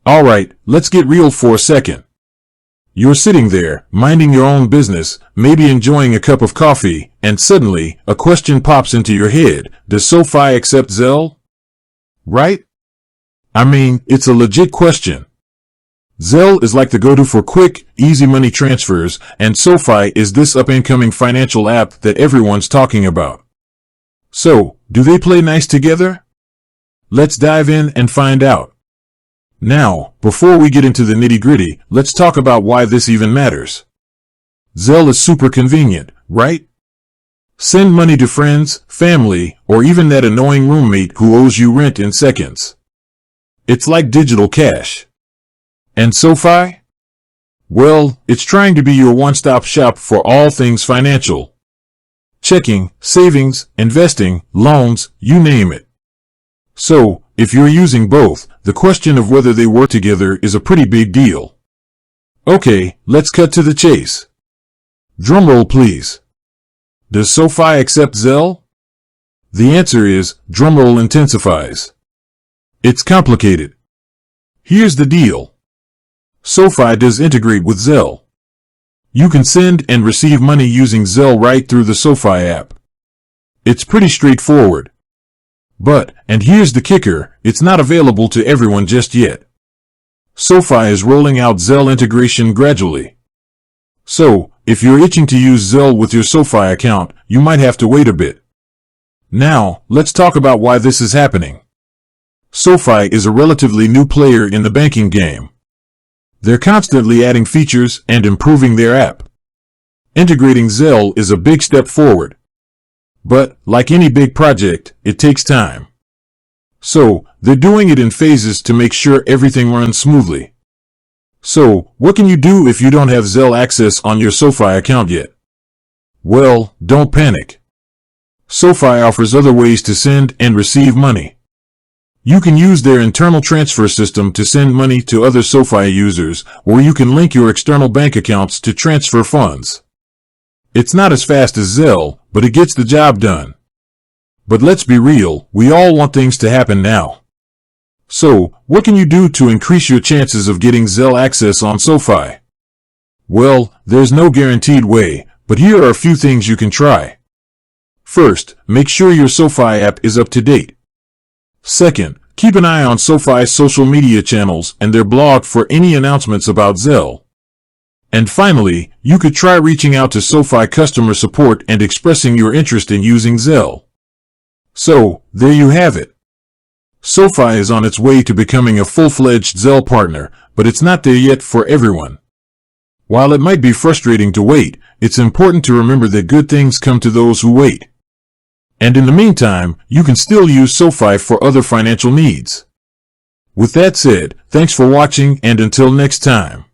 Alright, let's get real for a second. You're sitting there, minding your own business, maybe enjoying a cup of coffee, and suddenly, a question pops into your head. Does Sofi accept Zelle? Right? I mean, it's a legit question. Zelle is like the go-to for quick, easy money transfers, and Sofi is this up-and-coming financial app that everyone's talking about. So, do they play nice together? Let's dive in and find out. Now, before we get into the nitty-gritty, let's talk about why this even matters. Zelle is super convenient, right? Send money to friends, family, or even that annoying roommate who owes you rent in seconds. It's like digital cash. And Sofi? Well, it's trying to be your one-stop shop for all things financial. Checking, savings, investing, loans, you name it. So, if you're using both, the question of whether they work together is a pretty big deal. Okay, let's cut to the chase. Drumroll please. Does Sofi accept Zelle? The answer is, drumroll intensifies. It's complicated. Here's the deal. Sofi does integrate with Zelle. You can send and receive money using Zelle right through the Sofi app. It's pretty straightforward. But, and here's the kicker, it's not available to everyone just yet. Sofi is rolling out Zelle integration gradually. So, if you're itching to use Zelle with your Sofi account, you might have to wait a bit. Now, let's talk about why this is happening. Sofi is a relatively new player in the banking game. They're constantly adding features and improving their app. Integrating Zelle is a big step forward. But, like any big project, it takes time. So, they're doing it in phases to make sure everything runs smoothly. So, what can you do if you don't have Zelle access on your Sofi account yet? Well, don't panic. Sofi offers other ways to send and receive money. You can use their internal transfer system to send money to other Sofi users, or you can link your external bank accounts to transfer funds. It's not as fast as Zelle, but it gets the job done. But let's be real, we all want things to happen now. So, what can you do to increase your chances of getting Zelle access on Sofi? Well, there's no guaranteed way, but here are a few things you can try. First, make sure your Sofi app is up to date. Second, keep an eye on Sofi's social media channels and their blog for any announcements about Zelle. And finally, you could try reaching out to Sofi customer support and expressing your interest in using Zelle. So, there you have it. Sofi is on its way to becoming a full-fledged Zelle partner, but it's not there yet for everyone. While it might be frustrating to wait, it's important to remember that good things come to those who wait. And in the meantime, you can still use Sofi for other financial needs. With that said, thanks for watching and until next time.